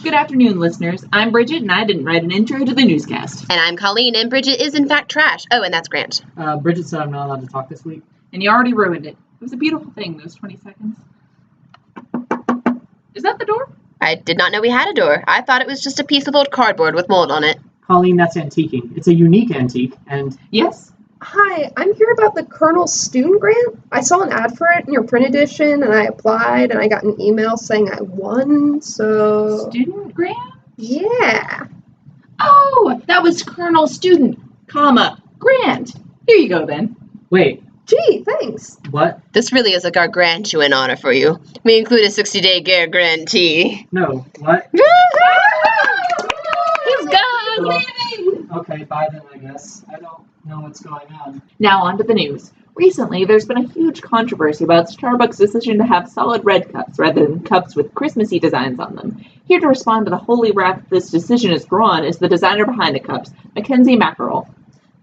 Good afternoon, listeners. I'm Bridget, and I didn't write an intro to the newscast. And I'm Colleen, and Bridget is in fact trash. Oh, and that's Grant. Bridget said I'm not allowed to talk this week. And you already ruined it. It was a beautiful thing, those 20 seconds. Is that the door? I did not know we had a door. I thought it was just a piece of old cardboard with mold on it. Colleen, that's antiquing. It's a unique antique, and... Yes? Hi, I'm here about the Colonel Student Grant. I saw an ad for it in your print edition, and I applied, and I got an email saying I won, so... Student grant? Yeah. Oh, that was Colonel Student, Grant. Here you go, then. Wait, Gee, thanks. what? This really is a gargantuan honor for you. We include a 60-day guarantee. No, what? He's gone! Okay, bye then, I guess. I don't know what's going on. Now on to the news. Recently, there's been a huge controversy about Starbucks' decision to have solid red cups rather than cups with Christmassy designs on them. Here to respond to the holy wrath this decision has drawn is the designer behind the cups, Mackenzie Mackerel.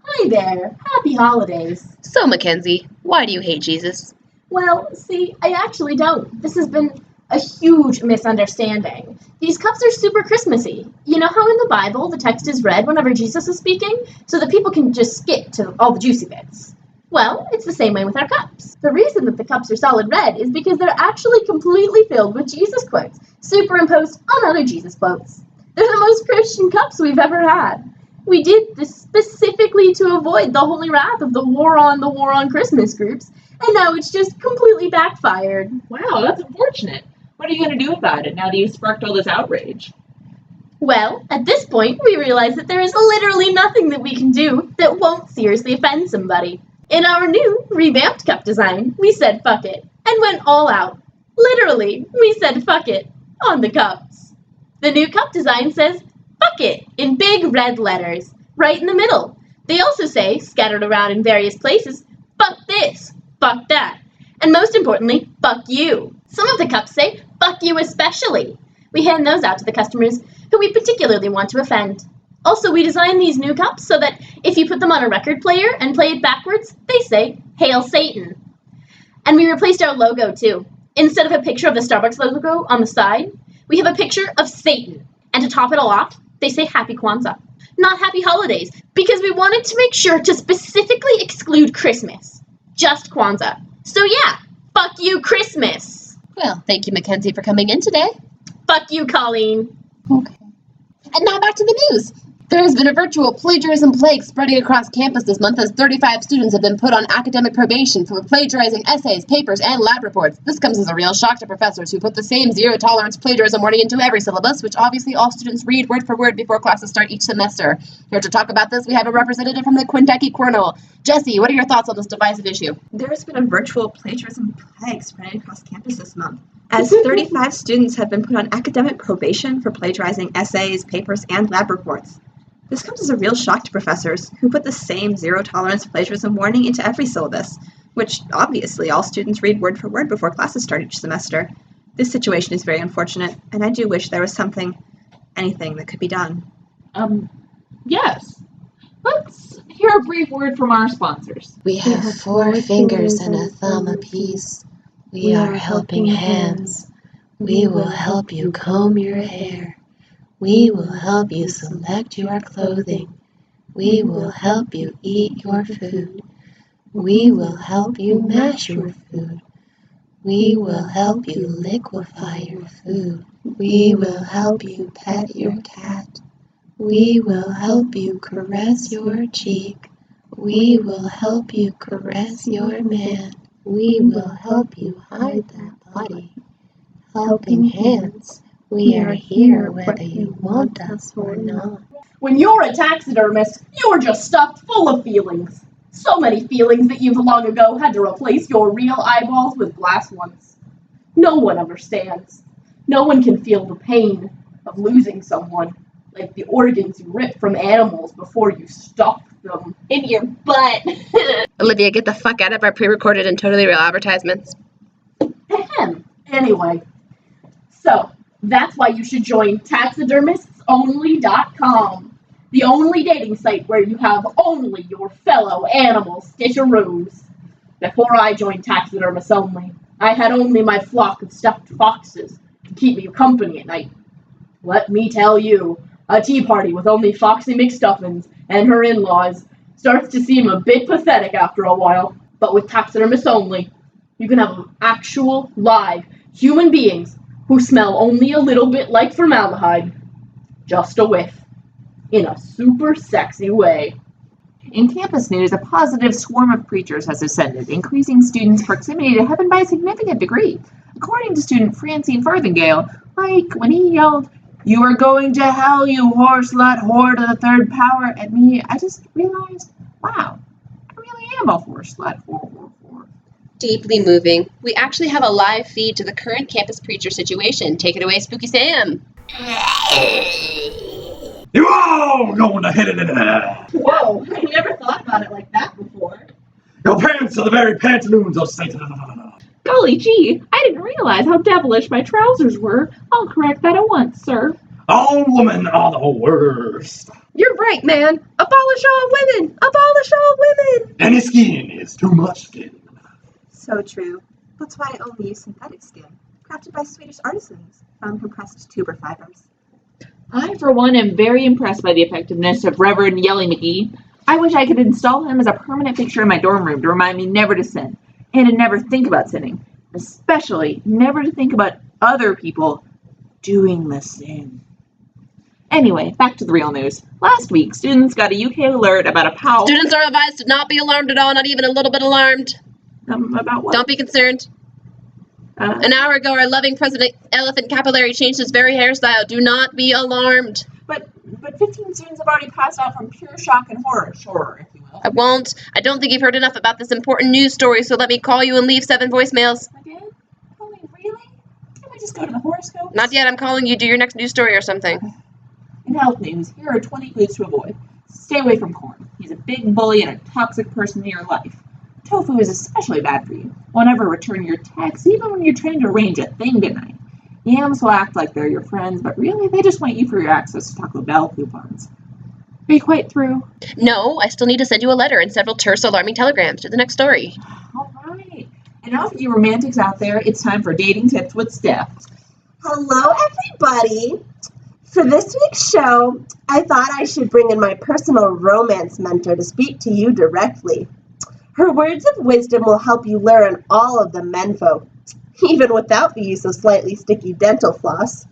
Hi there. Happy holidays. So, Mackenzie, why do you hate Jesus? Well, see, I actually don't. This has been a huge misunderstanding. These cups are super Christmassy. You know how in the Bible the text is read whenever Jesus is speaking, so that people can just skip to all the juicy bits? Well, it's the same way with our cups. The reason that the cups are solid red is because they're actually completely filled with Jesus quotes, superimposed on other Jesus quotes. They're the most Christian cups we've ever had. We did this specifically to avoid the holy wrath of the war on Christmas groups, and now it's just completely backfired. Wow, that's unfortunate. What are you going to do about it now that you've sparked all this outrage? Well, at this point, we realize that there is literally nothing that we can do that won't seriously offend somebody. In our new, revamped cup design, we said fuck it, and went all out. Literally, we said fuck it on the cups. The new cup design says fuck it in big red letters, right in the middle. They also say, scattered around in various places, fuck this, fuck that, and most importantly, fuck you. Some of the cups say, fuck you especially. We hand those out to the customers who we particularly want to offend. Also, we designed these new cups so that if you put them on a record player and play it backwards, they say, Hail Satan. And we replaced our logo too. Instead of a picture of the Starbucks logo on the side, we have a picture of Satan. And to top it all off, they say Happy Kwanzaa, not Happy Holidays, because we wanted to make sure to specifically exclude Christmas. Just Kwanzaa. So yeah, fuck you, Christmas. Well, thank you, Mackenzie, for coming in today. Fuck you, Colleen. Okay. And now back to the news. There has been a virtual plagiarism plague spreading across campus this month as 35 students have been put on academic probation for plagiarizing essays, papers, and lab reports. This comes as a real shock to professors who put the same zero-tolerance plagiarism warning into every syllabus, which obviously all students read word for word before classes start each semester. Here to talk about this, we have a representative from the Kentucky Kernel. Jesse, what are your thoughts on this divisive issue? There has been a virtual plagiarism plague spreading across campus this month, as 35 students have been put on academic probation for plagiarizing essays, papers, and lab reports. This comes as a real shock to professors who put the same zero-tolerance plagiarism warning into every syllabus, which obviously all students read word for word before classes start each semester. This situation is very unfortunate, and I do wish there was anything that could be done. Yes. Let's hear a brief word from our sponsors. We have 4 fingers and a thumb apiece. We are helping hands. We will help you comb your hair. We will help you select your clothing. We will help you eat your food. We will help you mash your food. We will help you liquefy your food. We will help you pet your cat. We will help you caress your cheek. We will help you caress your man. We will help you hide that body. Helping hands. We are here whether you want us or not. When you're a taxidermist, you're just stuffed full of feelings. So many feelings that you've long ago had to replace your real eyeballs with glass ones. No one understands. No one can feel the pain of losing someone, like the organs you rip from animals before you stuff them in your butt. Olivia, get the fuck out of our pre-recorded and totally real advertisements. Ahem. Anyway, so that's why you should join taxidermistsonly.com, the only dating site where you have only your fellow animal stitcheroos. Before I joined Taxidermists Only, I had only my flock of stuffed foxes to keep me company at night. Let me tell you, a tea party with only Foxy McStuffins and her in-laws starts to seem a bit pathetic after a while. But with taxidermists only, you can have actual, live, human beings who smell only a little bit like formaldehyde. Just a whiff. In a super sexy way. In campus news, a positive swarm of preachers has ascended, increasing students' proximity to heaven by a significant degree. According to student Francine Farthingale, like when he yelled, "You are going to hell, you whore, slut, whore to the third power," at me, I just realized, wow, I really am a whore, slut, whore. Deeply moving. We actually have a live feed to the current campus preacher situation. Take it away, Spooky Sam. You all going to hit it. Whoa, I never thought about it like that before. Your pants are the very pantaloons of Satan. Golly gee, I didn't realize how devilish my trousers were. I'll correct that at once, sir. All women are the worst. You're right, man. Abolish all women. Abolish all women. Any skin is too much skin. So true. That's why I only use synthetic skin, crafted by Swedish artisans from compressed tuber fibers. I, for one, am very impressed by the effectiveness of Reverend Yelly McGee. I wish I could install him as a permanent fixture in my dorm room to remind me never to sin, and to never think about sinning, especially never to think about other people doing the sin. Anyway, back to the real news. Last week, students got a UK alert about a POW. Students are advised to not be alarmed at all, not even a little bit alarmed. About what? Don't be concerned. An hour ago, our loving President Elephant Capillary changed his very hairstyle. Do not be alarmed. But 15 students have already passed out from pure shock and horror, if you will. I won't. I don't think you've heard enough about this important news story, so let me call you and leave 7 voicemails. Again? Oh, really? Can't we just go to the horoscope? Not yet. I'm calling you. Do your next news story or something. In health news, here are 20 clues to avoid. Stay away from corn. He's a big bully and a toxic person in your life. Tofu is especially bad for you. Won't ever return your texts, even when you're trying to arrange a thing tonight. Yams will act like they're your friends, but really, they just want you for your access to Taco Bell coupons. Are you quite through? No, I still need to send you a letter and several terse, alarming telegrams to the next story. All right. And now for you romantics out there, it's time for Dating Tips with Steph. Hello, everybody. For this week's show, I thought I should bring in my personal romance mentor to speak to you directly. Her words of wisdom will help you learn all of the menfo, even without the use of slightly sticky dental floss.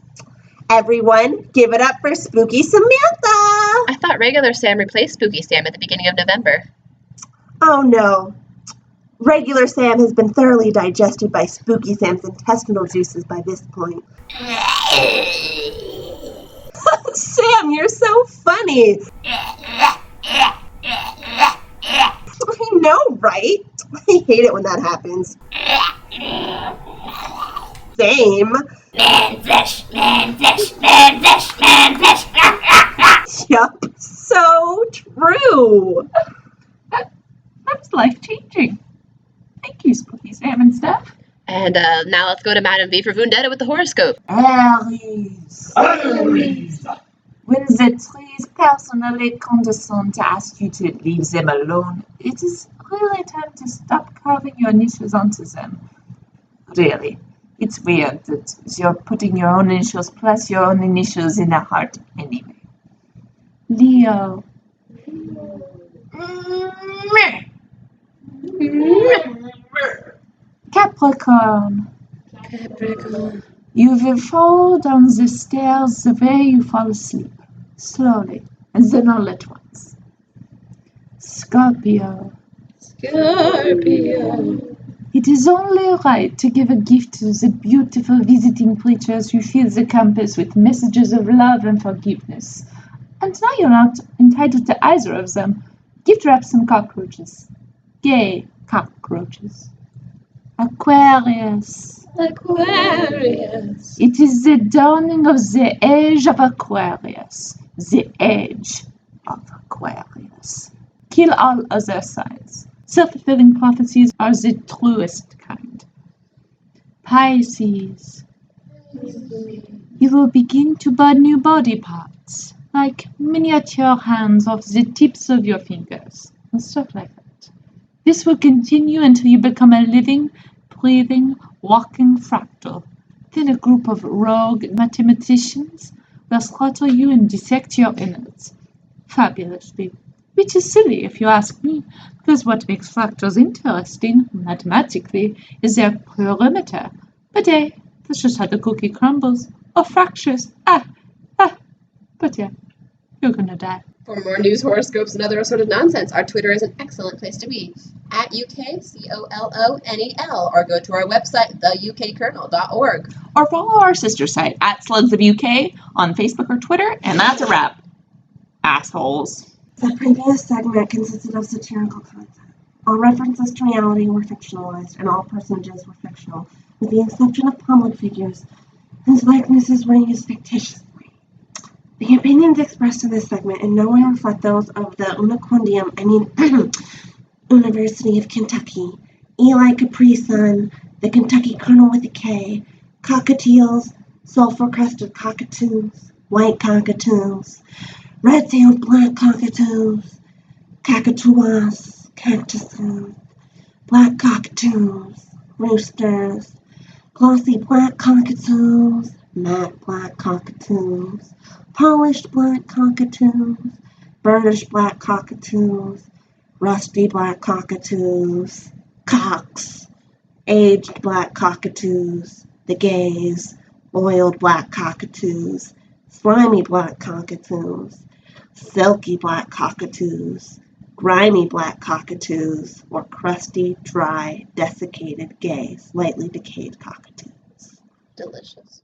Everyone, give it up for Spooky Samantha! I thought regular Sam replaced Spooky Sam at the beginning of November. Oh no. Regular Sam has been thoroughly digested by Spooky Sam's intestinal juices by this point. Sam, you're so funny! I know, right? I hate it when that happens. Same. Man flesh, man flesh, man flesh, man flesh. Yup, so true. That was life-changing. Thank you, Spooky Sam and Steph. And now let's go to Madame V for Vendetta with the horoscope. Aries. Aries. When the trees personally condescend to ask you to leave them alone, it is really time to stop carving your initials onto them. Really. It's weird that you're putting your own initials plus your own initials in a heart anyway. Leo. Capricorn. You will fall down the stairs the way you fall asleep, slowly, and then all at once. Scorpio. It is only right to give a gift to the beautiful visiting preachers who fill the campus with messages of love and forgiveness. And now you're not entitled to either of them. Gift wrap some cockroaches. Gay cockroaches. Aquarius. It is the dawning of the age of Aquarius. The age of Aquarius. Kill all other signs. Self-fulfilling prophecies are the truest kind. Pisces. You will begin to burn new body parts, like miniature hands off the tips of your fingers, and stuff like that. This will continue until you become a living, breathing, walking fractal. Then a group of rogue mathematicians They'll slaughter you and dissect your innards. Fabulously. Which is silly, if you ask me, because what makes fractals interesting, mathematically, is their perimeter. But that's just how the cookie crumbles. Or fractures. But you're gonna die. For more news, horoscopes, and other assorted nonsense, our Twitter is an excellent place to be, at UKCOLONEL, or go to our website, theukcolonel.org. Or follow our sister site, at Slugs of UK, on Facebook or Twitter, and that's a wrap. Assholes. The previous segment consisted of satirical content. All references to reality were fictionalized, and all personages were fictional, with the exception of public figures, whose likenesses were used fictitiously. The opinions expressed in this segment in no way reflect those of the University of Kentucky, Eli Capri Sun, the Kentucky Colonel with a K, cockatiels, sulfur-crested cockatoos, white cockatoos, red-tailed black cockatoos, cacatuas, cactuses, black cockatoos, roosters, glossy black cockatoos, matte black cockatoos, polished black cockatoos, burnished black cockatoos, rusty black cockatoos, cocks, aged black cockatoos, the gays, oiled black cockatoos, slimy black cockatoos, silky black cockatoos, grimy black cockatoos, or crusty, dry, desiccated, gay, slightly decayed cockatoos. Delicious.